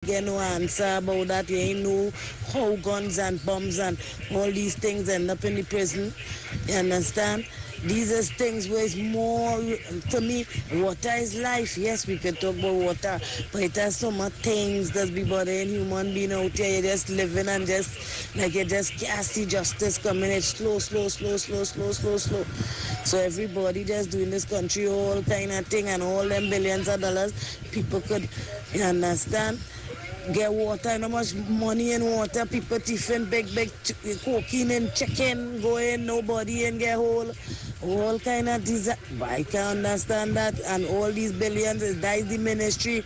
get no answer about that. You ain't know how guns and bombs and all these things end up in the prison. You understand? These are things where it's more, to me, water is life. Yes, we can talk about water, but it has so much things that be bothering human being out here. You're just living and just, like you just can't see justice coming. It's slow, slow, slow, slow, slow, slow, slow. So everybody just doing this country all kind of thing and all them billions of dollars, people could, you understand? Get water, and how much money in water, people tiffin big cocaine and chicken, go in, nobody in get all kind of disaster. I can understand that, and all these billions, that is the ministry,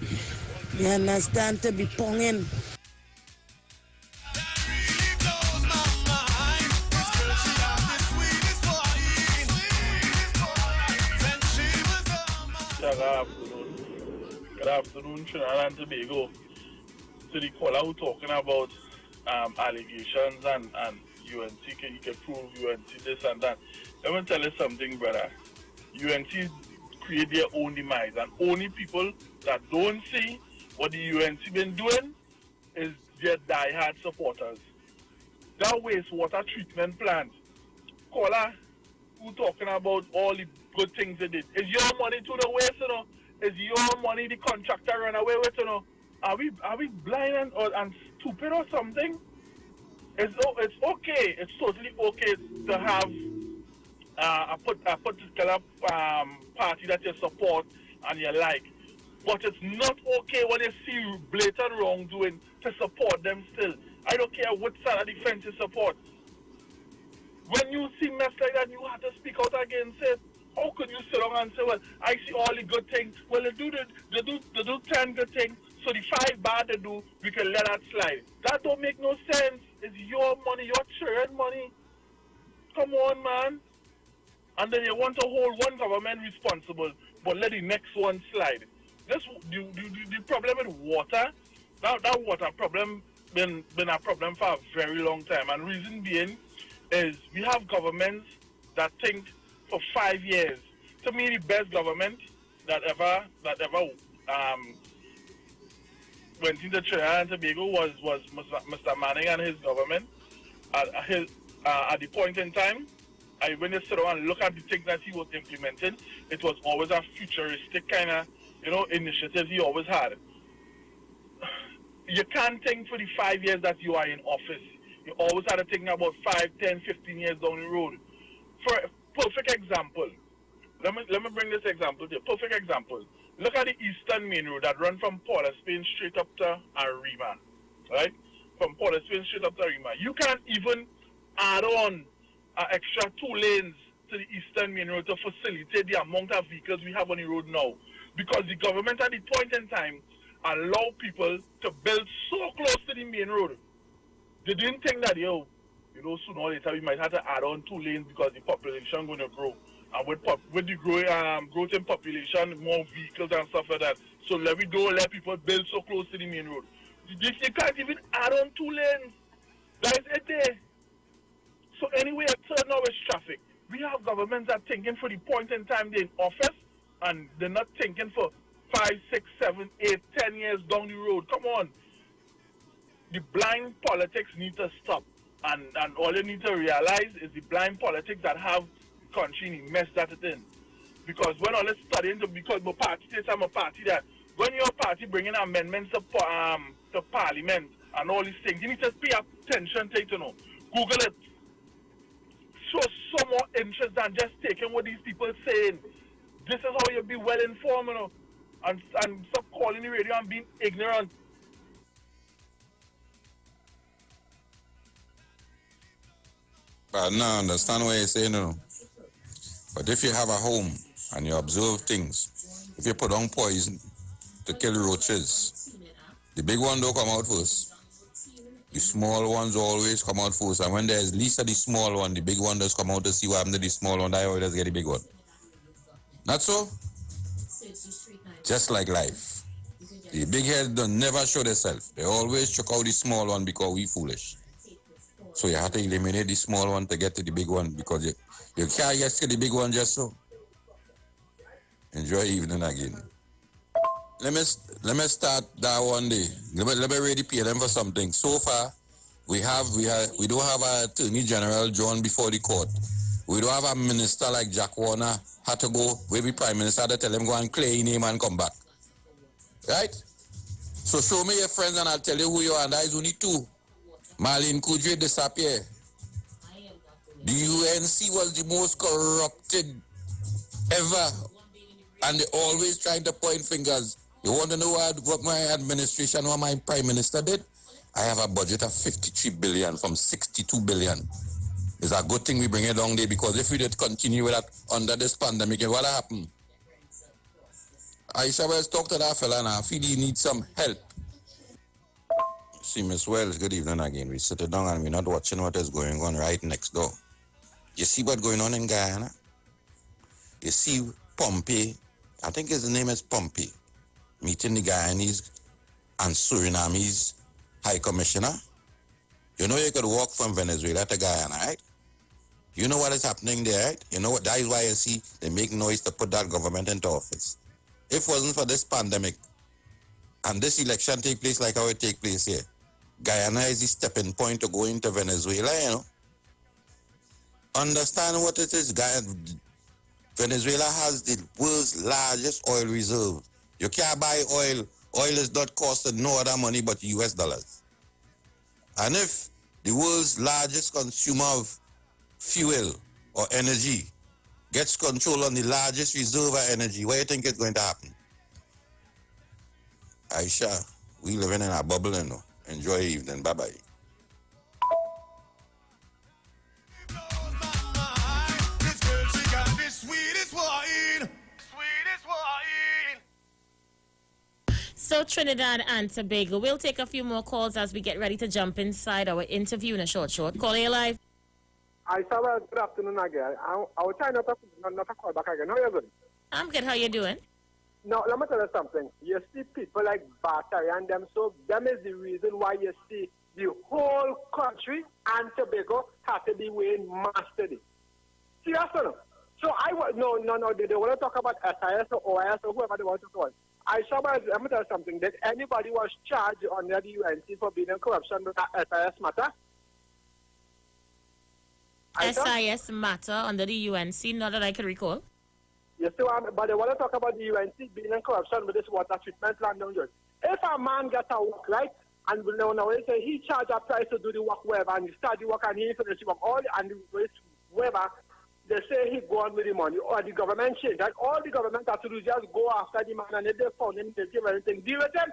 you understand, to be ponging. Yeah, good afternoon, Trinidad and Tobago. So the caller who talking about allegations and UNC, you can prove UNC this and that. Let me tell you something, brother. UNC create their own demise, and only people that don't see what the UNC been doing is their die-hard supporters. That wastewater treatment plant, caller who talking about all the good things they did. Is your money to the waste, you know? Is your money the contractor run away with, you know? Are we blind and stupid or something? It's okay. It's totally okay to have a particular party that you support and you like, but it's not okay when you see blatant wrongdoing to support them still. I don't care what side of the fence you support. When you see mess like that, you have to speak out against it. How could you sit down and say, well, I see all the good things. Well, they do 10 good things, so the 5 bad they do, we can let that slide. That don't make no sense. It's your money, your children's money. Come on, man. And then you want to hold one government responsible, but let the next one slide. This the problem with water, that water problem been a problem for a very long time. And reason being is we have governments that think for 5 years. To me, the best government that ever went into Trinidad and Tobago was Mr. Manning and his government. At the point in time, when you sit down and look at the things that he was implementing, it was always a futuristic kind of, initiative he always had. You can't think for the 5 years that you are in office. You always had to think about 5, 10, 15 years down the road. For a perfect example, let me bring this example to you. Perfect example. Look at the Eastern Main Road that run from Port of Spain straight up to Arima, right? From Port of Spain straight up to Arima. You can't even add on an extra 2 lanes to the Eastern Main Road to facilitate the amount of vehicles we have on the road now. Because the government at the point in time allow people to build so close to the main road. They didn't think that, sooner or later we might have to add on 2 lanes because the population going to grow. And with the growth in population, more vehicles and stuff like that. So let people build so close to the main road. You can't even add on 2 lanes. That is it there. So anyway, a third now is traffic. We have governments that are thinking for the point in time they're in office, and they're not thinking for 5, 6, 7, 8, 10 years down the road. Come on. The blind politics need to stop. And all you need to realize is the blind politics that have the country in the mess that it's in. Because when all this studying, because my party says I'm a party that, when your party bringing amendments to parliament and all these things, you need to pay attention to it, Google it. Show some more interest than just taking what these people are saying. This is how you be well informed, and stop calling the radio and being ignorant. But now I understand what you're saying, But if you have a home and you observe things, if you put on poison to kill roaches, the big one don't come out first. The small ones always come out first. And when there's least of the small one, the big one does come out to see what happened to the small one. That always get the big one. Not so? Just like life. The big heads don't never show themselves. They always check out the small one because we foolish. So you have to eliminate the small one to get to the big one because you can't get to the big one just so. Enjoy evening again. let me start that one day. Let me really pay them for something. So far, we don't have an Attorney General drawn before the court. We don't have a minister like Jack Warner had to go where the Prime Minister had to tell him go and clear his name and come back. Right? So show me your friends and I'll tell you who you are, and that is only two. Marlene Kudre disappear. The UNC was the most corrupted ever. And they always trying to point fingers. You want to know what my administration or my Prime Minister did? I have a budget of 53 billion from 62 billion. It's a good thing we bring it down there, because if we did continue with that under this pandemic, what happened? Aisha Wells talk to that fella now. I feel he needs some help. See, Miss Wells, good evening again. We sit down and we're not watching what is going on right next door. You see what's going on in Guyana? You see Pompey, I think his name is Pompey, meeting the Guyanese and Surinamese High Commissioner. You know you could walk from Venezuela to Guyana, right? You know what is happening there, right? You know what? That is why you see they make noise to put that government into office. If it wasn't for this pandemic and this election take place like how it take place here, Guyana is the stepping point to go into Venezuela, you know. Understand what it is. Venezuela has the world's largest oil reserve. You can't buy oil. Oil is not costing no other money but US dollars. And if the world's largest consumer of fuel or energy gets control on the largest reserve of energy, what do you think is going to happen? Aisha, we living in a bubble, you know. Enjoy your evening. Bye-bye. So Trinidad and Tobago, we'll take a few more calls as we get ready to jump inside our interview in a short. Call you live. I saw a good afternoon again. I will try not to call back again. How are you doing? I'm good. How you doing? Now, let me tell you something. You see people like Battery and them, so them is the reason why you see the whole country and Tobago have to be weighing mastery. Serious or no? So I want, no, they want to talk about SIS or OIS or whoever they want to talk about. I saw, let me tell you something, that anybody was charged under the UNC for being in corruption with that SIS matter? SIS matter under the UNC, not that I can recall. Yes, but they want to talk about the UNC being in corruption with this water treatment plant down there. If a man gets a work, right, and we know say he charge a price to do the work wherever, and he start the work and he finish the work, all and wherever, they say he go on with the money, or the government change, right? All the government have to do is just go after the man, and if they found him, they give everything, deal with him,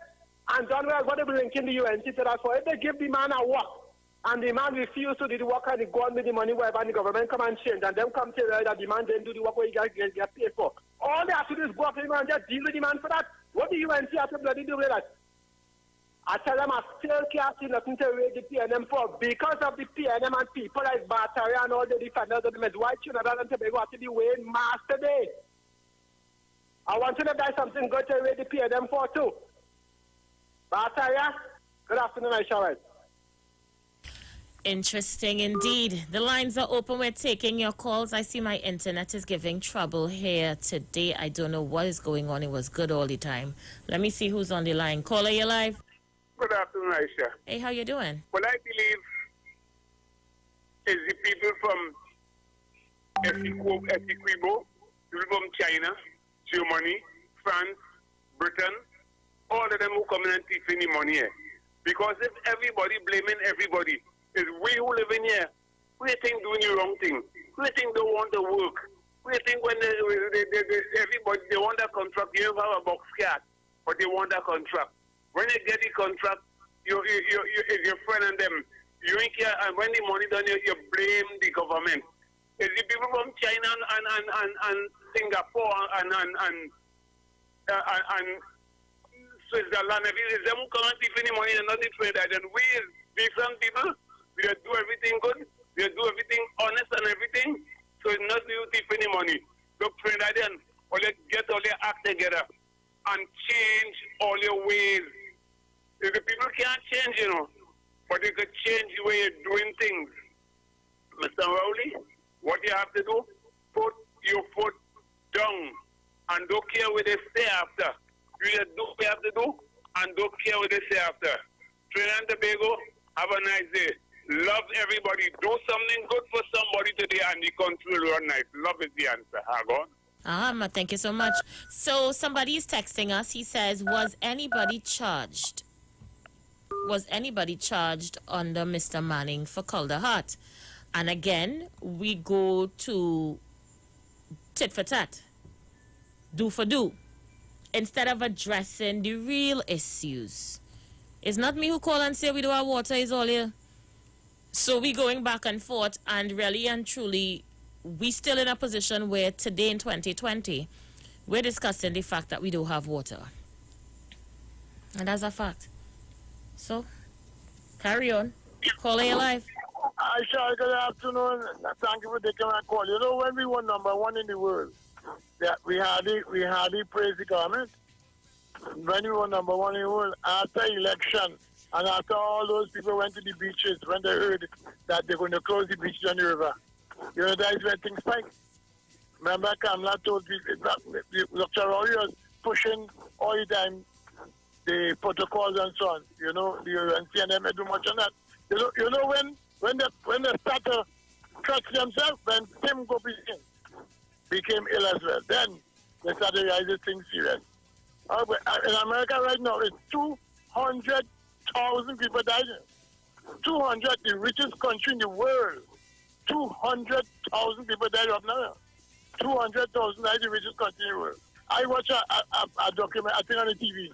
and John Wells, what they bring in the UNC to that for, if they give the man a work, and the man refuse to do the work and he go on with the money wherever, and the government come and change, and them come tell that the man didn't do the work where he get paid for. All they have to do is go after the man and just deal with the man for that. What the UNC have to bloody do with that? I tell them I still can't see nothing to raise the PNM for because of the PNM and people like Battery and all the defenders of the Miss White Trinidad and Tobago have to be weighing mass today. I want to know that something good to raise the PNM for too. Battery, good afternoon, Aisha Wells. Interesting indeed. The lines are open. We're taking your calls. I see my internet is giving trouble here today. I don't know what is going on. It was good all the time. Let me see who's on the line. Caller, you live? Good afternoon, Aisha. Hey, how you doing? What I believe is the people from Essequibo, people from China, Germany, France, Britain, all of them who come in and thieving the money here. Because if everybody blaming everybody, it's we who live in here. We think doing the wrong thing. We think they want to work. We think when everybody, they want a contract, you have a box cat, but they want a contract. When they get the contract, your friend and them, you ain't care, and when the money done, you blame the government. It's the people from China and Singapore and Switzerland, it's them who come and thief any money and not the trade. And we, different people, we do everything good, we do everything honest and everything, so it's not you thief any money. Look, Trinidadian, get all your act together and change all your ways. If the people can't change, but they could change the way you're doing things. Mr. Rowley, what you have to do, put your foot down and don't care where they stay after. You just do what you have to do and don't care what they say after. Trinidad and Tobago, have a nice day. Love everybody. Do something good for somebody today and the country will run nice. Love is the answer. Thank you so much. So somebody is texting us. He says, was anybody charged? Was anybody charged under Mr. Manning for Calder Heart? And again, we go to tit for tat, do for do, instead of addressing the real issues. It's not me who call and say we do our water is all here. So we going back and forth, and really and truly, we still in a position where today in 2020, we're discussing the fact that we don't have water. And that's a fact. So, carry on. Call it live. Aisha, good afternoon. Thank you for taking my call. You know, when we were number one in the world, we hardly praised the government. When we were number one in the world, after election, and after all those people went to the beaches, when they heard that they're going to close the beaches on the river, you know, that is when things spiked. Remember, Kamala told people that Dr. Rory was pushing all the time the protocols and so on. You know, the UNC and them do much on that. You know when they start to trust themselves, when Tim Gopi became ill as well, then they started realizing things serious. In America right now, it's 200,000 people dying. 200, the richest country in the world. 200,000 people died up now. 200,000 is the richest country in the world. I watch a document, I think on the TV.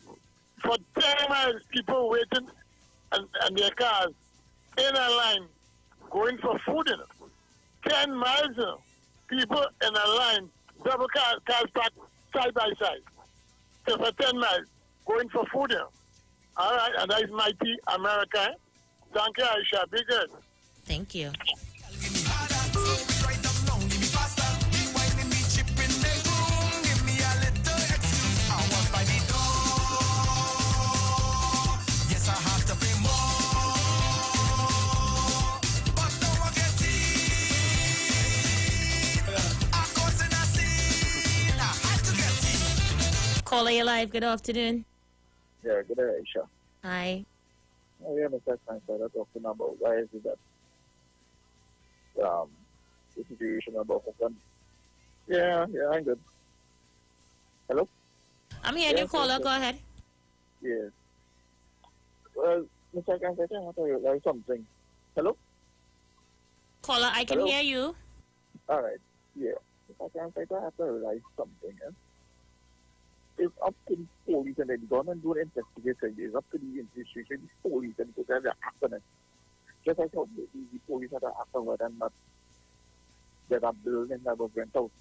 For 10 miles, people waiting and their cars in a line going for food. 10 miles, people in a line, double cars packed side by side. So for 10 miles, going for food. All right, and that is mighty America. Thank you, Aisha. Be good. Thank you. Caller, you live. Good afternoon. Yeah, good day, Aisha. Hi. We have a question that talking about why is it that the situation about Oakland. Yeah, I'm good. Hello? I'm hearing you, caller. Go ahead. Yeah. Well, Mr. Kansai, I want to realize something. Hello? Caller, I can hear you. All right. Yeah. Mr. Kansai, I have to realize something. It's up to the police and the government doing investigation. It's up to the institution, the police, and to have action. Just like how the police had to act on whether or not there's a building that was rent out.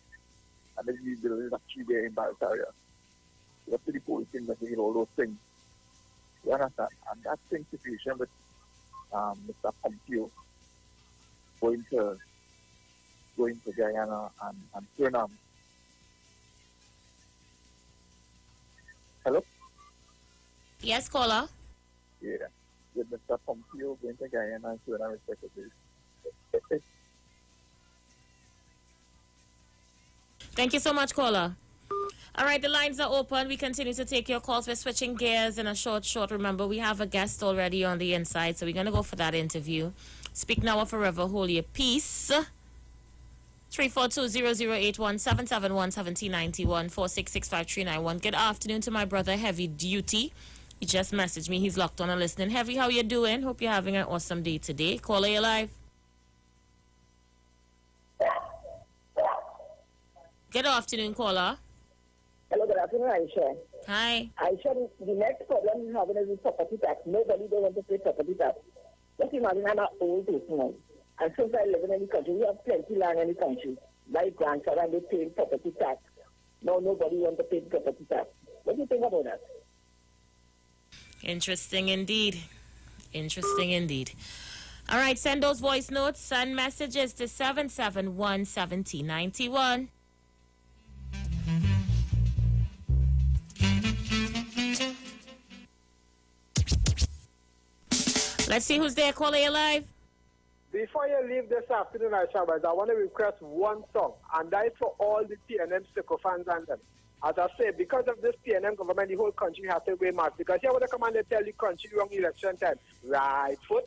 And then the building is actually there in Barrett area. It's up to the police to investigate all those things. You understand? And that same situation with Mr. Pompeo going to Guyana and Suriname. Hello? Yes, caller. Yeah. With Mr. Pompeo going to Guyana and Suriname respectively. Thank you so much, caller. All right, the lines are open. We continue to take your calls. We're switching gears in a short. Remember, we have a guest already on the inside, so we're going to go for that interview. Speak now or forever hold your peace. 342-008-1771-1791-4665-391. Good afternoon to my brother, Heavy Duty. He just messaged me. He's locked on and listening. Heavy, how you doing? Hope you're having an awesome day today. Caller, you live. Good afternoon, caller. Hello, good afternoon, Aisha. Hi. Aisha, the next problem we're having is the property tax. Nobody doesn't want to pay property tax. Just imagine I'm an old person now. And since I live in the country, we have plenty land in the country. My grandfather, they pay property tax. Now nobody wants to pay property tax. What do you think about that? Interesting indeed. Interesting indeed. All right, send those voice notes, send messages to 771-1791. Let's see who's there. Caller, you live. Before you leave this afternoon, Aisha, I want to request one song, and that is for all the TNM Sticker fans and them. As I say, because of this PNM government, the whole country has to weigh marks. Because here, when they come and they tell the country wrong election time, right foot,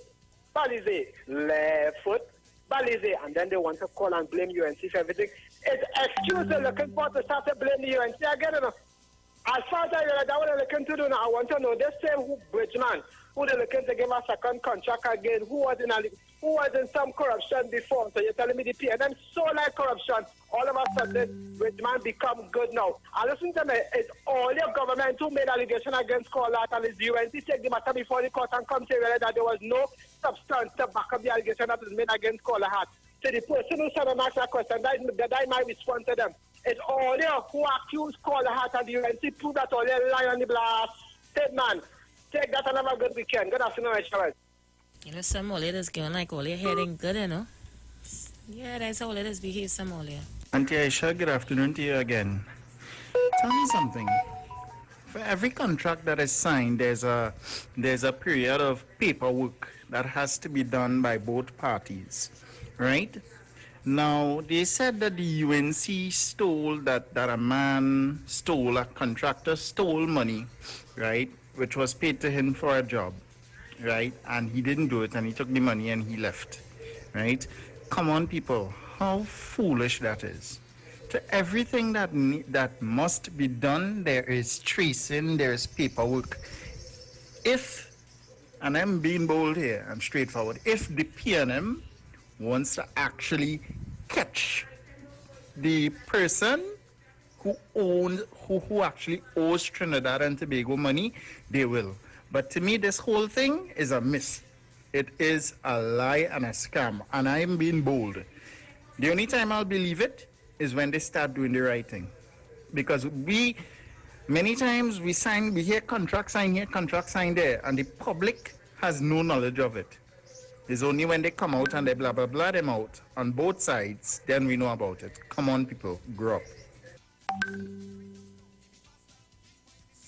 Balize, left foot, Balize, and then they want to call and blame UNC for everything. It's excuse they're looking for to start to blame the UNC again. You know. As far as I realize, that's what they're looking to do now. I want to know, they say who Bridgman, who they're looking to give a second contract again, who was in some corruption before. So you're telling me the PNM so like corruption, all of a sudden Bridgman become good now. And listen to me, it's all your government who made allegation against Colart, and it's UNC take the matter before the court and come to realize that there was no substance to back up the allegation that was made against Colart. So the person who said and asked that question, that might respond to them. It's all you who accused Colart and the UNC prove that all you lie on the blast. Take man, take that and have a good weekend. Good afternoon, Sharon. You know, some more leaders going like all your heading good, you know. Yeah, that's how leaders behave some more, yeah. Auntie Aisha, good afternoon to you again. Tell me something. For every contract that is signed, there's a period of paperwork that has to be done by both parties, right? Now, they said that the UNC stole, that a man stole, a contractor stole money, right, which was paid to him for a job, right, and he didn't do it, and he took the money and he left, right? Come on, people, how foolish that is. To everything that must be done, there is tracing, there is paperwork. If, and I'm being bold here, I'm straightforward, if the PNM wants to actually catch the person who actually owes Trinidad and Tobago money, they will. But to me, this whole thing is a myth. It is a lie and a scam, and I'm being bold. The only time I'll believe it is when they start doing the right thing. Because many times we hear contract sign here, contract sign there, and the public has no knowledge of it. It's only when they come out and they blah, blah, blah them out on both sides, then we know about it. Come on, people, grow up.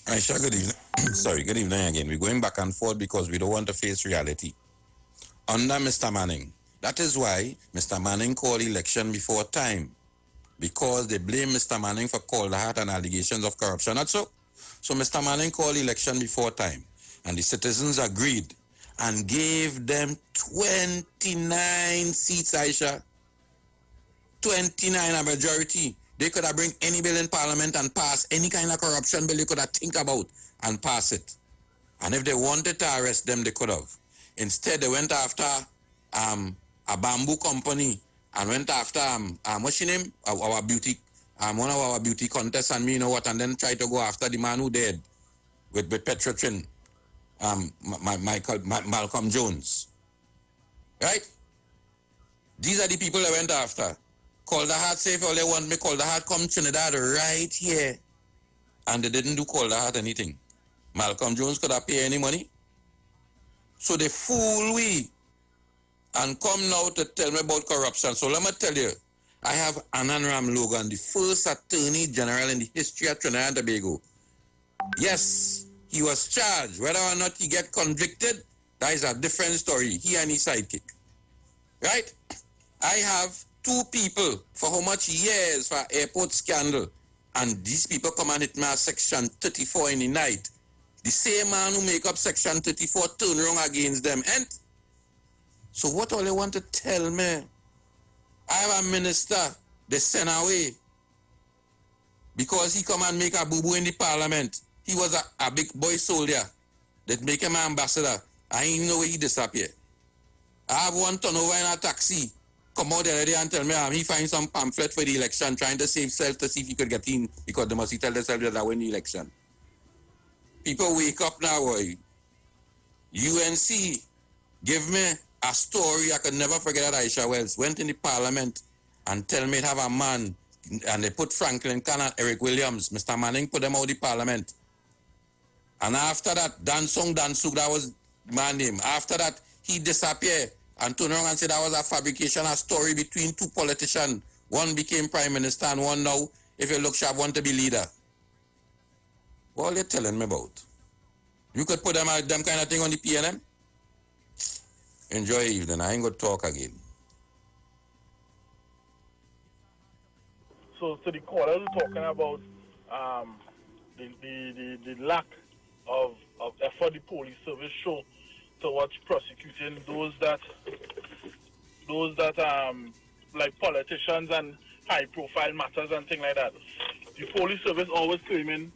Aisha, good evening. Sorry, good evening again. We're going back and forth because we don't want to face reality. Under Mr. Manning, that is why Mr. Manning called election before time, because they blame Mr. Manning for Colart and allegations of corruption. Not so. So Mr. Manning called election before time, and the citizens agreed and gave them 29 seats, Aisha. 29, a majority. They could have bring any bill in Parliament and pass any kind of corruption bill they could have think about and pass it. And if they wanted to arrest them, they could have. Instead, they went after a bamboo company and went after, what's your name? Our beauty, one of our beauty contests and me, you know what, and then tried to go after the man who died with Petrotrin. Malcolm Jones. Right? These are the people they went after. Colart say if all they want me, Colart come Trinidad right here. And they didn't do Colart anything. Malcolm Jones could have paid any money. So they fool we and come now to tell me about corruption. So let me tell you, I have Ananram Logan, the first Attorney General in the history of Trinidad and Tobago. Yes, he was charged. Whether or not he get convicted, that is a different story. He and his sidekick. Right? I have two people for how much years for airport scandal. And these people come and hit me at Section 34 in the night. The same man who make up Section 34 turn around against them. And so what all they want to tell me? I have a minister they send away because he come and make a boo-boo in the parliament. He was a big boy soldier that make him an ambassador. I ain't know where he disappeared. I have one turnover in a taxi. Come out the other day and tell me he find some pamphlet for the election trying to save self to see if he could get in because they must tell themselves that they win the election. People wake up now, boy. UNC give me a story I could never forget that Aisha Wells went in the parliament and tell me to have a man and they put Franklin Khan and Eric Williams. Mr. Manning put them out of the parliament. And after that, Dansung Dansuk, that was my name. After that, he disappeared and turned around and said that was a fabrication, a story between two politicians. One became prime minister and one now, if you look sharp, want to be leader. What are you telling me about? You could put them kind of thing on the PNM? Enjoy your evening. I ain't going to talk again. So the callers are talking about the lack of effort the police service show towards prosecuting those that like politicians and high profile matters and things like that. The police service always claiming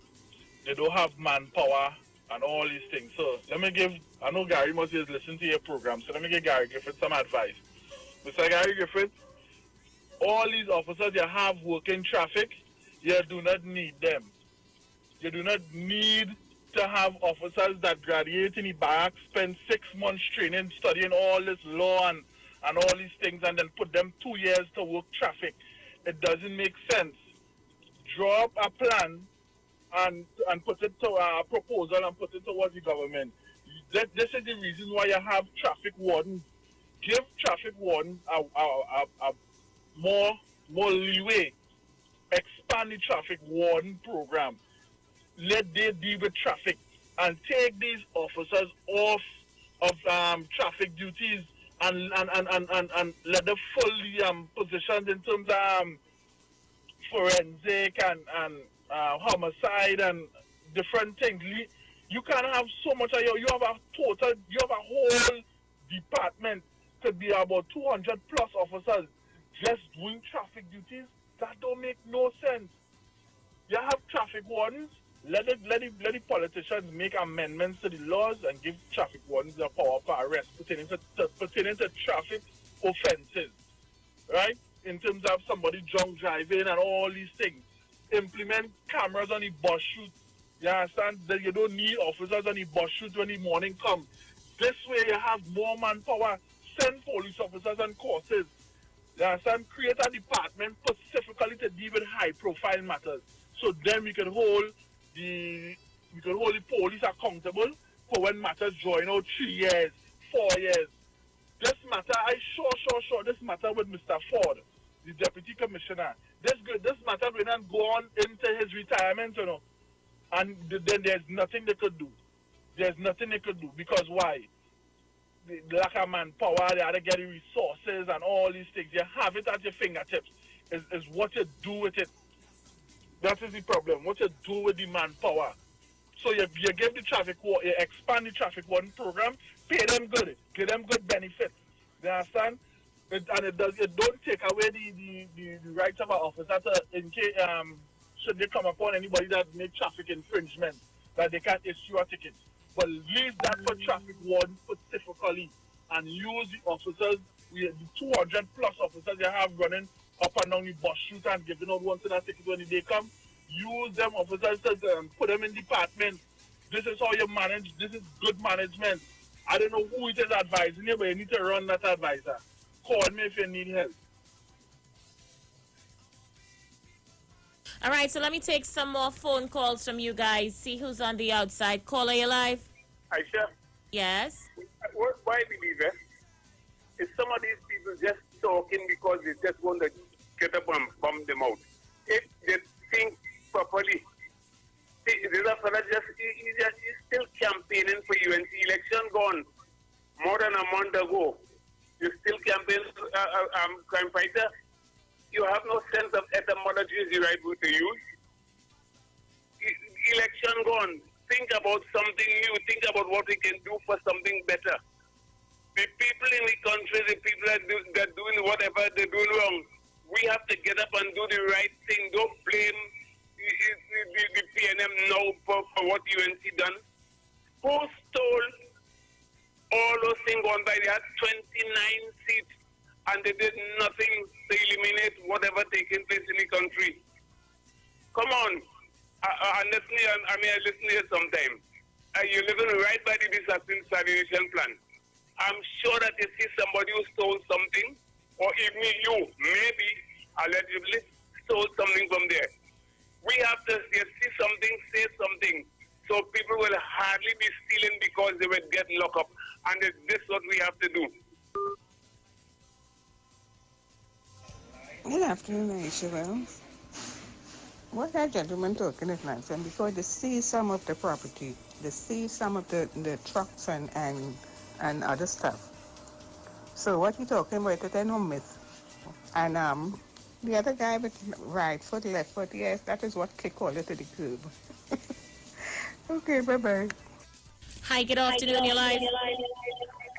they don't have manpower and all these things. So I know Gary must is listening to your program, so let me give Gary Griffith some advice. Mr. Gary Griffith, all these officers you have working traffic, you do not need them. You do not need to have officers that graduate in the barracks, spend 6 months training, studying all this law and all these things, and then put them 2 years to work traffic. It doesn't make sense. Draw up a plan and put it to a proposal and put it towards the government. This is the reason why you have traffic wardens. Give traffic wardens a more leeway. Expand the traffic warden program. Let they deal with traffic and take these officers off of traffic duties and let them fully positioned in terms of forensic and homicide and different things. You can't have so much of you have a whole department, could be about 200 plus officers just doing traffic duties. That don't make no sense. You have traffic wardens. Let the politicians make amendments to the laws and give traffic wardens the power for arrest pertaining to traffic offences, right? In terms of somebody drunk driving and all these things. Implement cameras on the bus chute. You understand that you don't need officers on the bus chute when the morning comes. This way you have more manpower. Send police officers on courses. You understand? Create a department specifically to deal with high-profile matters. So then we can hold the police accountable for when matters join out 3 years, 4 years. This matter, sure this matter with Mr. Ford, the deputy commissioner. This matter will not go on into his retirement, and then there's nothing they could do. There's nothing they could do because why? The lack of manpower, they had to get the resources and all these things. You have it at your fingertips. Is what you do with it. That is the problem. What you do with the manpower. So you give the traffic warden, you expand the traffic warden program, pay them good, give them good benefits. You understand? It don't take away the rights of an officer to, in case, should they come upon anybody that make traffic infringement, that they can't issue a ticket. But leave that for traffic warden specifically and use the officers, the 200 plus officers you have running up and down the bus chute and giving out one to that ticket when the day come. Use them officers to put them in department. This is how you manage. This is good management. I don't know who it is advising you, but you need to run that advisor. Call me if you need help. All right, so let me take some more phone calls from you guys. See who's on the outside. Caller, you live? Aisha? Yes? Why believe it? Is some of these people just talking because they just want to get up and bomb them out? If they think properly, there's a fella he's still campaigning for UNC election gone more than a month ago. You still campaign crime fighter. You have no sense of etymology is the right word to use. Election gone. Think about something new. Think about what we can do for something better. The people in the country, the people that are doing whatever they're doing wrong, we have to get up and do the right thing. Don't blame the PNM now for what UNC done. Who stole all those things gone by? They had 29 seats and they did nothing to eliminate whatever taking place in the country. Come on. Honestly, I listen to you sometimes. You're living right by the disassassination plan. I'm sure that you see somebody who stole something, or even you, maybe, allegedly, stole something from there. We have to see something, say something, so people will hardly be stealing because they will get locked up. And this is what we have to do. Good afternoon, Aisha. Well, what that gentleman talking is nonsense because they see some of the property, they see some of the trucks and other stuff. So what he talking about is no myth. And The other guy with right foot, left foot, yes, that is what kick all it to the curb. Okay, bye-bye. Hi, good afternoon, you're live.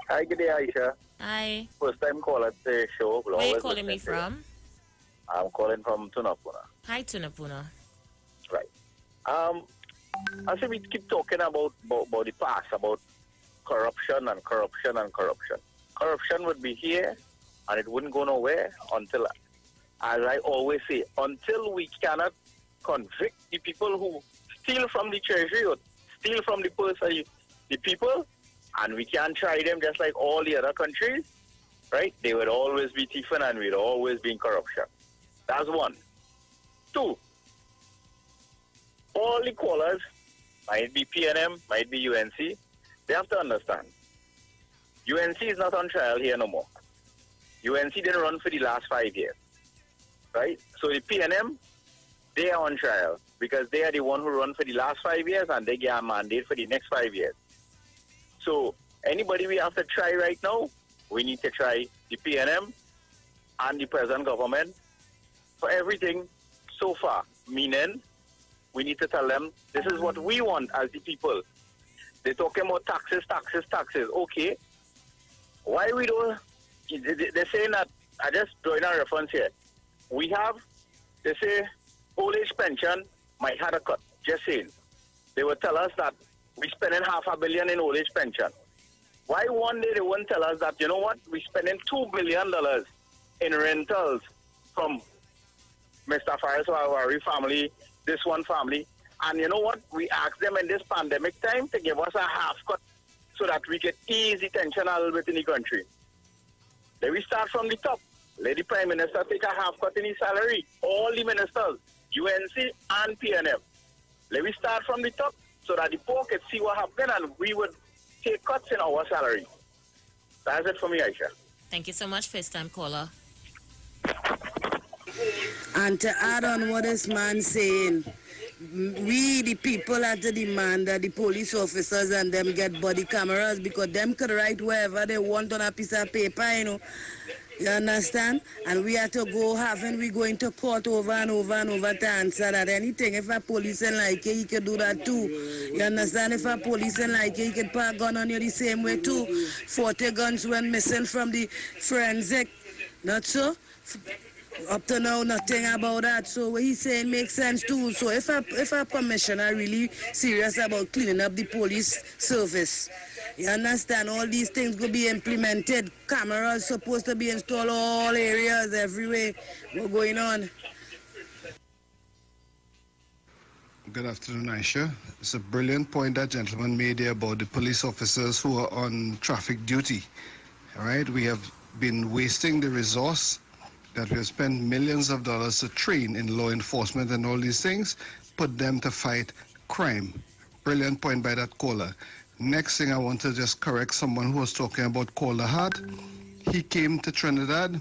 Hi, good day, Aisha. Hi. First time call at the show. Where are you calling me from? I'm calling from Tunapuna. Hi, Tunapuna. Right. I see we keep talking about the past, about corruption and corruption and corruption. Corruption would be here and it wouldn't go nowhere until, as I always say, until we cannot convict the people who steal from the treasury or steal from the purse of the people, and we can't try them just like all the other countries, right? They would always be thieving and we'd always be in corruption. That's one. Two, all the callers, might be PNM, might be UNC, they have to understand, UNC is not on trial here no more. UNC didn't run for the last 5 years, right? So the PNM, they are on trial because they are the one who run for the last 5 years and they get a mandate for the next 5 years. So anybody we have to try right now, we need to try the PNM and the present government for everything so far, meaning we need to tell them this is what we want as the people. They're talking about taxes, taxes, taxes. Okay, why we don't, they're saying that, I just drawing a reference here. We have, they say, old age pension might have a cut, just saying. They will tell us that we're spending $500 million in old age pension. Why one day they won't tell us that, you know what, we're spending $2 billion in rentals from Mr. Faris Wawari family, this one family, and you know what, we asked them in this pandemic time to give us a half cut so that we get easy tension a little bit in the country. Then we start from the top. Let the Prime Minister take a half cut in his salary, all the ministers, UNC and PNM. Let me start from the top so that the poor can see what happened and we would take cuts in our salary. That's it for me, Aisha. Thank you so much, first time caller. And to add on what this man saying, we the people have to demand that the police officers and them get body cameras because them could write wherever they want on a piece of paper, you know. You understand? And we have to go having we going to court over and over and over to answer that anything. If a police ain't like it, he could do that too. You understand? If a police ain't like it, he could put a gun on you the same way too. 40 guns went missing from the forensic. Not so? Up to now, nothing about that. So what he's saying makes sense too. So if a commissioner really serious about cleaning up the police service, you understand, all these things could be implemented. Cameras supposed to be installed all areas, everywhere. What's going on? Good afternoon, Aisha. It's a brilliant point that gentleman made here about the police officers who are on traffic duty. All right, we have been wasting the resource that we have spent millions of dollars to train in law enforcement and all these things, put them to fight crime. Brilliant point by that caller. Next thing, I want to just correct someone who was talking about Calder Hart. He came to Trinidad.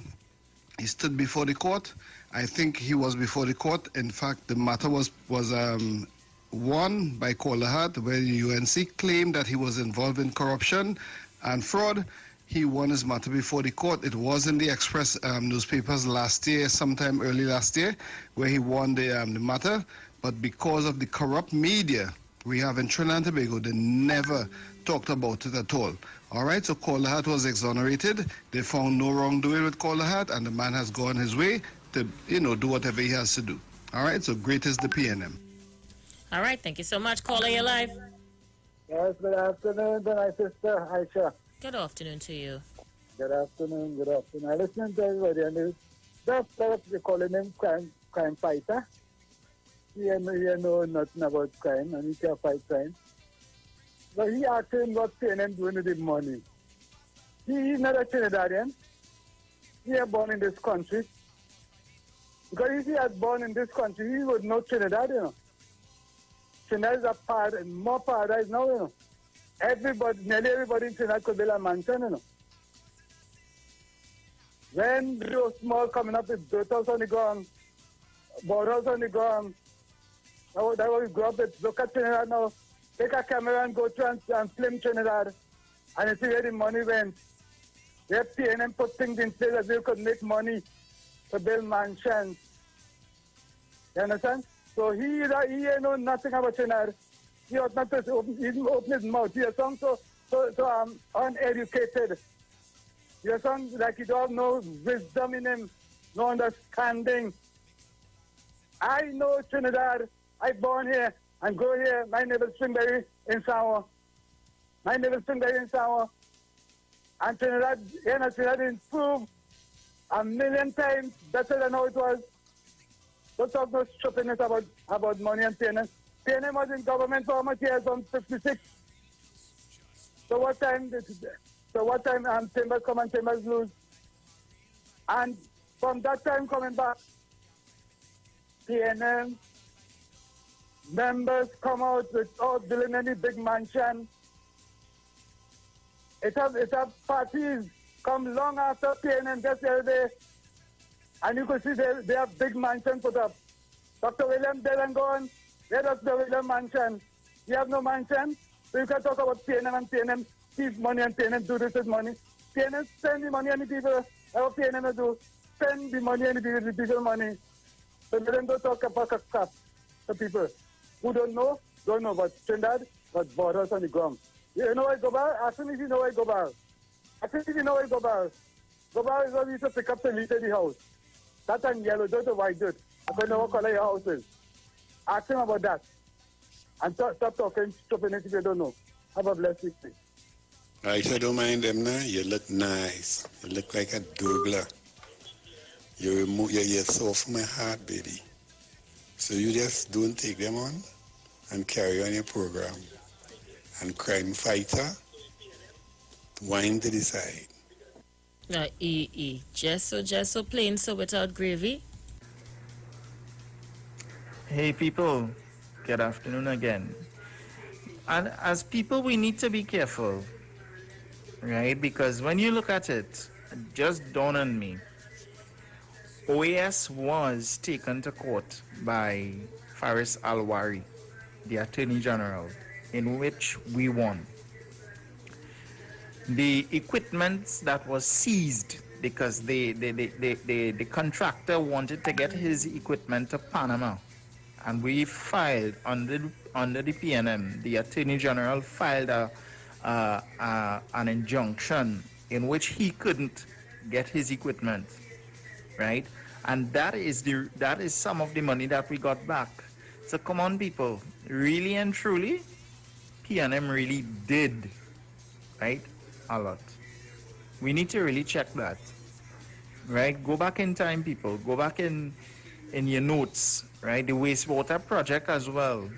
He stood before the court. I think he was before the court. In fact, the matter was won by Calder Hart, where the UNC claimed that he was involved in corruption and fraud. He won his matter before the court. It was in the Express newspapers last year, sometime early last year, where he won the matter. But because of the corrupt media we have in Trinidad and Tobago, they never talked about it at all. All right, so Calder Hart was exonerated. They found no wrongdoing with Calder Hart, and the man has gone his way to, do whatever he has to do. All right, so great is the PNM. All right, thank you so much. Caller, you're live. Yes, good afternoon to my sister, Aisha. Good afternoon to you. Good afternoon, good afternoon. I listen to everybody, and they're calling him crime fighter. He know nothing about crime, and he can't fight crime. But he asked him what PNM doing with the money. He's not a Trinidadian. He was born in this country. Because if he had born in this country, he would know Trinidad, Trinidad is a part, more paradise now, nearly everybody in Trinidad could build a mansion, When those small coming up with dirt house on the ground, board house on the ground, that was we grew up with. Look at Trinidad now. Take a camera and go to and film Trinidad, and you see where the money went. They have PNM put things in place that they could make money. to build mansions. You understand? So he know nothing about Trinidad. He ought not to even open his mouth. He sounds so uneducated. He sounds like he don't have no wisdom in him, no understanding. I know Trinidad. I born here and go here. My neighbor Springberry in Samoa. My neighbor Springberry in Samoa. And Trinidad, Trinidad improved 1,000,000 times better than how it was. Don't talk no stupidness about money and PNM. PNM was in government for how much years? From 56. So what time Timbers come and Timbers lose? And from that time coming back, PNM members come out without building any big mansion. It have parties come long after PNM just the other day. And you could see they have big mansion put up. Dr. William dead and gone. Where Dr. William mansion? You have no mansion? So you can talk about PNM and PNM thief money and PNM do this with money. PNM spend the money on the people. What PNM do? Spend the money on the people money. So let them don't talk about crap to people who don't know, but Trinidad, but borders on the ground. You know where Gobal? Ask him if you know where Gobal. Ask him if you know where Gobal. Gobal is what we used to pick up to litter the house. That's on yellow dirt or white dirt. I don't know what color your house is. Ask him about that. And stop talking stupidness if you don't know. Have a blessed week. I don't mind them now. You look nice. You look like a dougla. You're soft my heart, baby. So you just don't take them on and carry on your program. And crime fighter, wine to the side. Just so plain, so without gravy. Hey people, good afternoon again. And as people, we need to be careful, right? Because when you look at it, just dawned on me, OAS was taken to court by Faris Alwari, the Attorney General, in which we won. The equipment that was seized because the contractor wanted to get his equipment to Panama, and we filed under the PNM. The Attorney General filed an injunction in which he couldn't get his equipment, right? And that is some of the money that we got back. So come on, people, really and truly, PNM really did, right? A lot. We need to really check that, right? Go back in time, people. Go back in your notes, right? The wastewater project as well,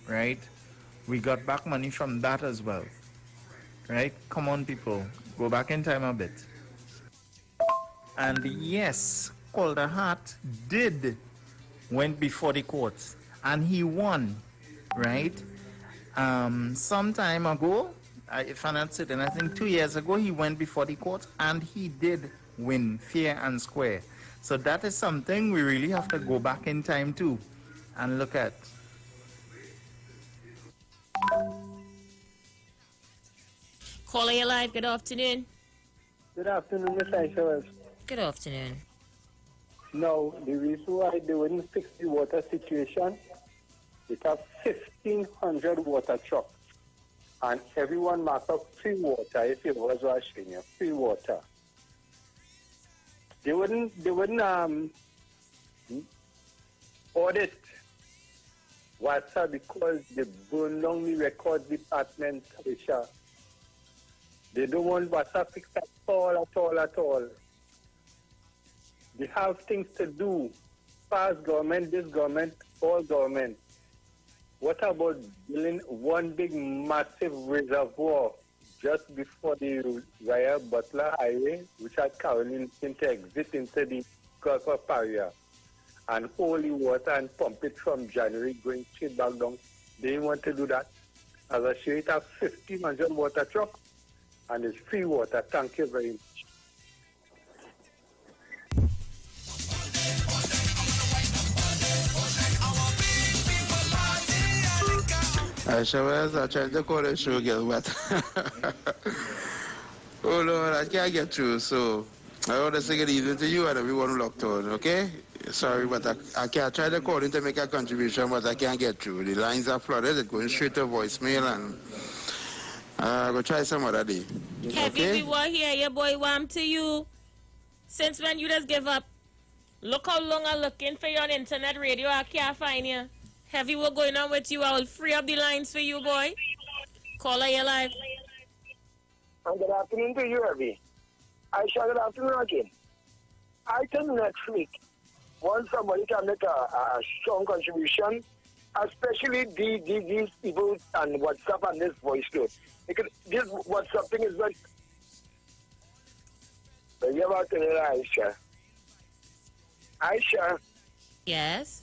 right? We got back money from that as well, right? Come on, people. Go back in time a bit. And yes, Calder Hart did went before the courts, and he won, right? Some time ago, if I'm not certain, I think 2 years ago, he went before the court and he did win fair and square. So that is something we really have to go back in time too and look at. Caller, you live. Good afternoon. Good afternoon, Miss Aisha. Good afternoon. Now, the reason why they wouldn't fix the water situation, it has 1,500 water trucks. And everyone marked up free water if it was washing you, free water. They wouldn't audit water because they burn down the record department, Aisha. They don't want water fixed at all. They have things to do. Past government, this government, all government. What about building one big massive reservoir just before the Raya Butler Highway, which had Caroline to exit into the Gulf of Paria, and hold the water and pump it from January going straight back down? They didn't want to do that. As I show it, have 1,500 water trucks and it's free water. Thank you very much. I tried to call the show, girl, but oh Lord, I can't get through. So I want to say good evening to you and everyone locked on, okay? Sorry, but I can't try to call in to make a contribution, but I can't get through. The lines are flooded, it's going straight to voicemail, and I'll go try some other day. Heavy, Okay? we were here, your boy Wham to you. Since when you just give up? Look how long I'm looking for you on internet radio, I can't find you. Heavy, what's going on with you? I will free up the lines for you, boy. Caller, you live. And good afternoon to you, Heavy. Aisha, good afternoon again. I think next week, once somebody can make a strong contribution, especially these people and WhatsApp and this voice note. Because this WhatsApp thing is like, but you about to Aisha. Aisha. Yes.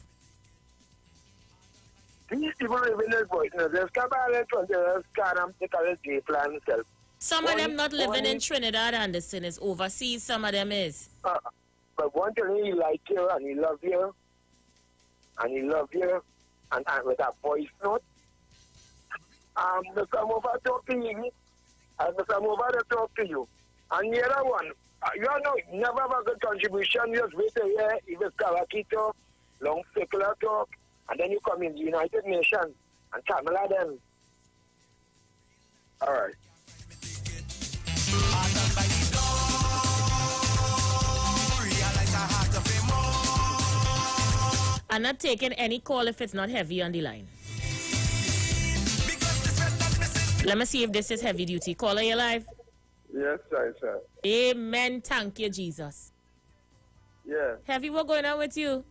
These people live in this voice note. There's cabaret, there's canam, they call it day plan itself. Some of them not living in Trinidad, Anderson, is overseas. Some of them is. But one thing, he like you and he love you. And he love you. And with a voice note. Mr. Mova talk to you. And Mr. Mova to talk to you. And the other one, you know, never have a good contribution. Just wait a year. If it's Kawaki talk, long secular talk. And then you come in the United Nations and Tamala them. All right. I'm not taking any call if it's not heavy on the line. Let me see if this is heavy duty. Caller, you live? Yes, sir. Amen. Thank you, Jesus. Yeah. Heavy, what going on with you?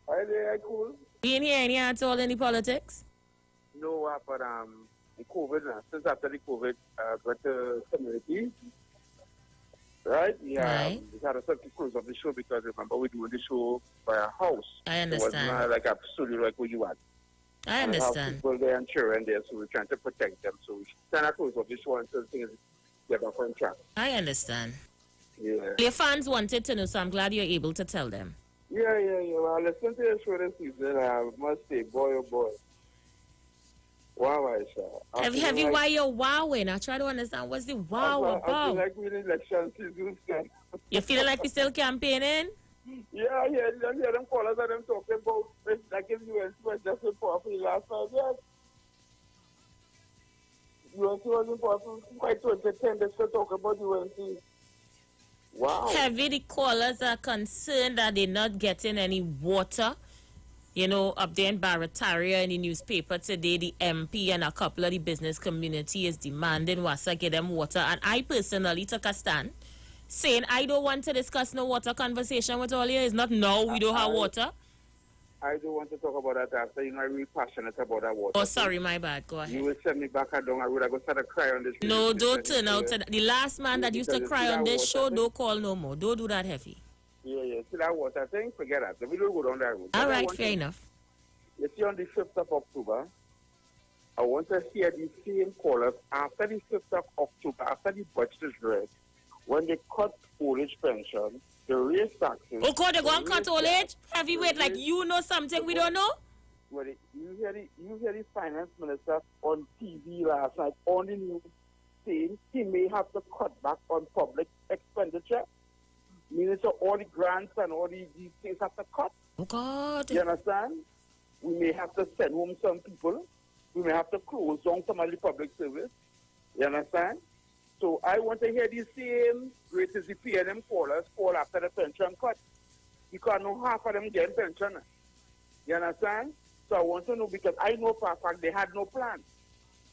Hi there, I cool. Being here any at all in the politics? No, but the COVID, since after the COVID, got the community. Right? Yeah. Right. We had a certain close of the show because remember we doing the show by a house. I understand. It was not like absolutely like where you at. I understand. People there and children there, so we're trying to protect them. So we stand a close of the show until things get back on track. I understand. Yeah. Your fans wanted to know, so I'm glad you're able to tell them. Yeah. Well, listen to your show this season. I must say, boy, oh boy. Wow, Aisha. Have you why you're wowing? I try to understand what's the wow I about. feel like we're in election season. You feeling like we still campaigning? Yeah, them callers and them talking about like if UNC was just in power for the last 5 years. UNC was in power for quite 2010, they still talk about UNC. Wow. Heavy, the callers are concerned that they're not getting any water. You know, up there in Barataria in the newspaper today, the MP and a couple of the business community is demanding Wassa get them water. And I personally took a stand saying I don't want to discuss no water conversation with all you. It's not now we don't have water. I don't want to talk about that after. You know, I'm really passionate about that water. Oh, sorry, my bad. Go ahead. You will send me back down. I would have start to cry on this. No, don't turn out to the last man that used to cry on this show, don't call no more. Don't do that, Heavy. Yeah. See that water thing? Forget that. We don't go down that road. All right, fair enough. You see, on the 5th of October, I want to hear the same callers after the 5th of October, after the budget is read, when they cut old age pension, they raise taxes. Oh, God, they go and cut old age? Heavyweight, like you know something we don't know? Well, you hear the finance minister on TV last night on the news saying he may have to cut back on public expenditure. Meaning, so all the grants and all these things have to cut. Oh, God. You understand? We may have to send home some people. We may have to close down some of the public service. You understand? So I want to hear the same great as the PNM callers call after the pension cut. Because no half of them get pension. You understand? So I want to know because I know for a fact they had no plan.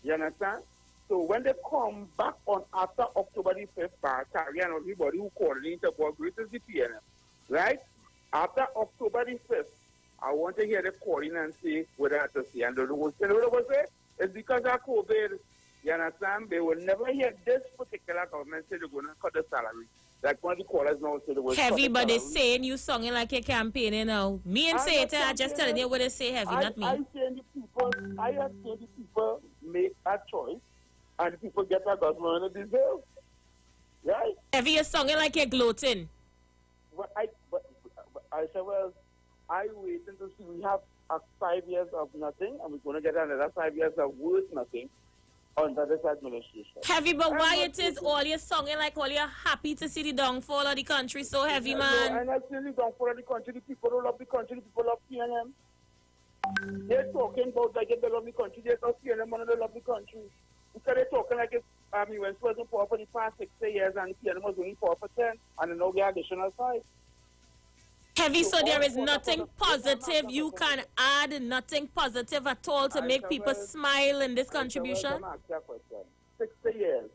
You understand? So when they come back on after October the 5th, Terry and everybody who coordinate about great as the PNM, right? After October the 5th, I want to hear the calling and say what I have to say. And the one thing I will say is because of COVID, you understand, they will never hear this particular government say they're going to cut the salary. Like one of the callers now said they will Heavy, cut but the they salary. saying you singing like you're campaigning now. Me and say it, I just telling you what they say, Heavy, not me. I have seen the people make a choice and the people get a government they deserve. Right? Heavy, you're singing like you're gloating. But I said, well, I waiting to see. We have 5 years of nothing, and we're going to get another 5 years of worse nothing. under this administration. Heavy, but I'm why not it is saying- all you're songing like all you're happy to see the downfall of the country so heavy, No, man? I'm not saying the downfall of the country. The people don't love the country. The people love PNM. They're talking about like they love the country. They love PNM and they love the country. Because they're talking like if UNC wasn't poor for the past 60 years and PNM was only 4%, and then now the additional 5. Heavy, so there is nothing positive you can add, nothing positive at all to make people smile in this contribution? 60 years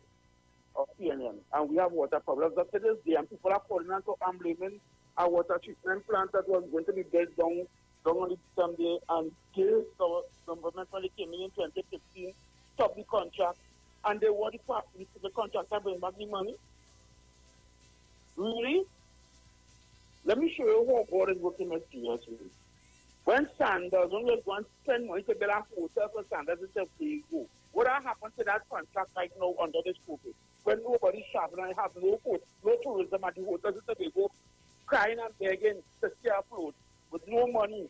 of PNM, and we have water problems up to this day, and people are calling us and blaming our water treatment plant that was going to be built down on the someday, and the government when they came in 2015, stopped the contract, and they want the contractor bring back the money. Really? Let me show you how God is working mysteriously. When Sanders, when you're going to spend money to build a hotel for Sanders, it's a free go. What happened to that contract right now under this COVID? When nobody's shopping and have no food, no tourism at the hotels, they go crying and begging to stay afloat with no money,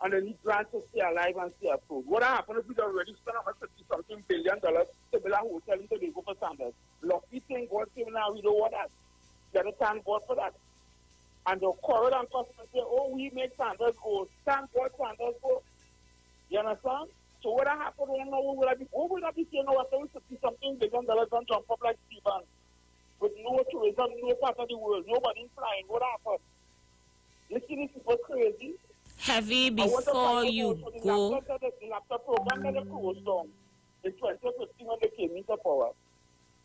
and they need grants to stay alive and stay afloat. What happened if we already spent $150-something billion to build a hotel until they go for Sanders? Lucky thing, God came now, we don't want that. You gotta thank God for that. And the quarrel and customers say, oh, we make Sanders go. Thank God Sanders go. You understand? So what happened right now, we will not be saying, no, after we see something billion dollars and jump up like Stephen. With no tourism, no part of the world, nobody flying. What happened? You see this people crazy? Heavy, before you go. The laptop program that they closed down in 2015 when they came into power.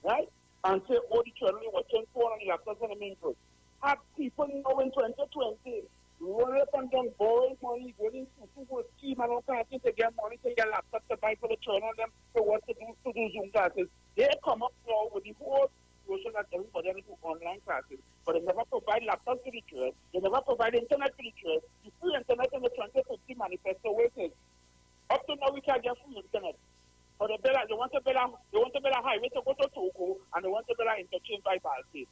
Right? And say, oh, the children were watching phone on the laptops and the main road. Have people know in 2020, run up and down, borrowing money, going to scheme and all kinds of things to get money to get laptops to buy for the children and them for what to do Zoom classes. They come up now with the whole situation that everybody has to do online classes, but they never provide laptops to the children. They never provide internet to the children. The free internet in the 2050 manifesto waiting. Up to now, we can't get free internet. But they want to build a highway to go to Togo, and they want to build an interchange by Baltic.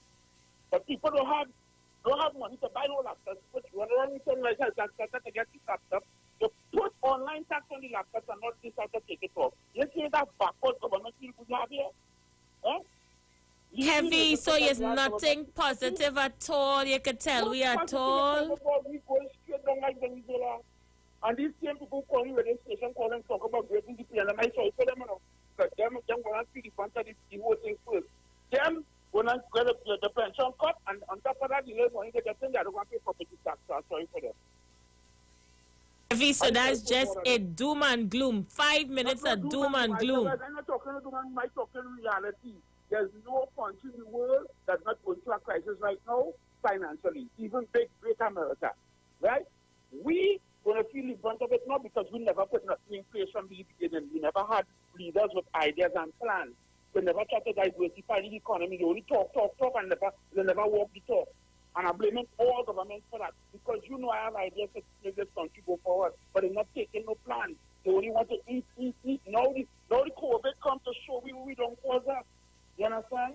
But people don't have money to buy no laptops. But when they're running something like that to get this laptop, they put online tax on the laptops and not decide to take it off. You see that backward government we have here? Eh? Heavy, so there's nothing positive at all, you could tell we at all. We go straight down like Venezuela. And these same people calling radio station, calling talk about breaking the plan. I saw it for them, because them going to see the front of the whole thing first. Them going to get the pension cut, and on top of that, the late money they get in, they don't want to pay property tax. So I'm sorry for them. Heavy, so that's just a doom and gloom. 5 minutes of doom and gloom. I'm not talking doom and I'm talking reality. There's no country in the world that's not going through a crisis right now, financially, even big, great America. Right? We going to feel the brunt of it now because we never put nothing in place from the beginning. We never had leaders with ideas and plans. They never tried to diversify the economy. They only talk, and they never walk the talk. And I'm blaming all governments for that because I have ideas to make this country go forward, but they're not taking no plan. They only want to eat. Now the COVID comes to show we don't cause that. You understand?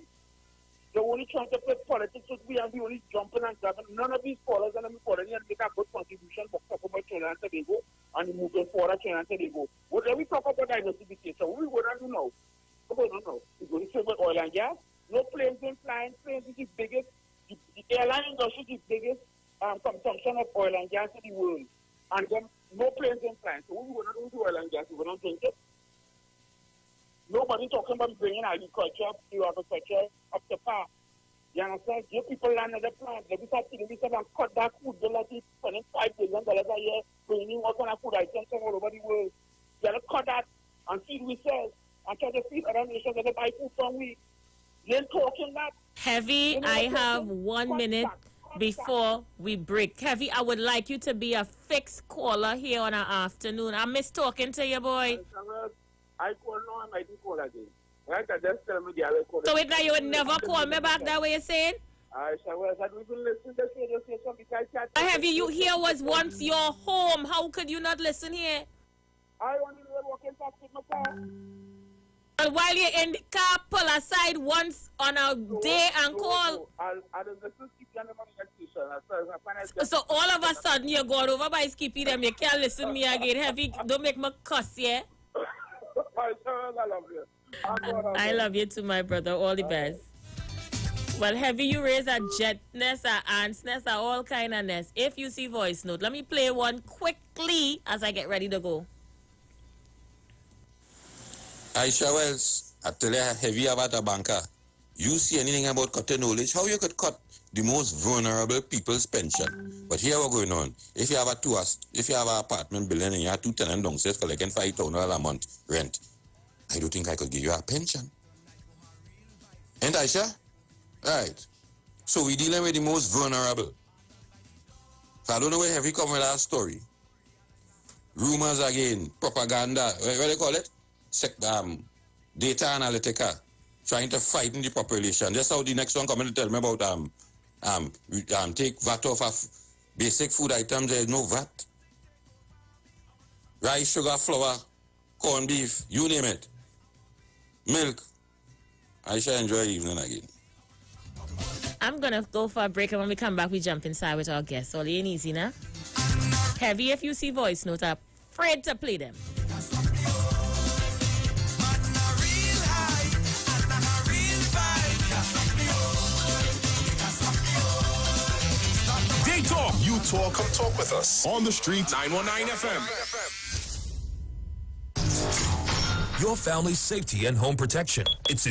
They're only trying to play politics with we and we only jumping and grabbing. None of these callers and following and make a good contribution for talk about Trinidad and Tobago and moving forward at Trinidad and Tobago. What do we talk about diversification? We wouldn't know. We don't know. We're going to say about oil and gas. No planes been flying. Planes is the biggest. The airline industry is the biggest consumption of oil and gas in the world. And then no planes been flying. So we wouldn't do oil and gas. We wouldn't drink it. Nobody talking about bringing agriculture up to par. You understand? Give people land at the plant. Let me start and cut that food bill like it's spending $5 billion a year, bringing all kind of food items from all over the world. You gotta cut that and feed ourselves and try to feed other nations that they buy food from we. You ain't talking that. Heavy, I have 1 minute before we break. Heavy, I would like you to be a fixed caller here on our afternoon. I miss talking to you, boy. I call now and I do call again. Right? I just tell me the other call. So wait, now you would never call me back that way you're saying? I shall even listen to the radio station because I can't. Heavy, you here was once your home. How could you not listen here? I only walking past with my car. But while you're in the car, pull aside once on a day and call. So all of a sudden you go over by Skippy them, you can't listen me again. Heavy, don't make me cuss, yeah? I love you. I love you too, my brother. All the best. Well, Heavy, you raise a jet nest, a ants nest, a all kind of nest. If you see voice note, let me play one quickly as I get ready to go. Aisha Wells, I tell you, Heavy about a banker. You see anything about cutting knowledge? How you could cut the most vulnerable people's pension? But here what's going on. If you have an apartment building and you have 2 tenants downstairs collecting $5,000 a month rent, I don't think I could give you a pension. Ain't Aisha? Right. So we dealing with the most vulnerable. So I don't know where Heavy come with that story. Rumors again, propaganda, what do they call it? Data analytica, trying to frighten the population. That's how the next one coming to tell me about take VAT off of basic food items. There's no VAT. Rice, sugar, flour, corned beef, you name it. Milk. I shall enjoy evening again. I'm going to go for a break, and when we come back, we jump inside with our guests. All in easy now. Heavy, if you see voice notes, I'm afraid to play them. They talk, you talk, come talk with us. On the street, 919 FM. Your family's safety and home protection. It's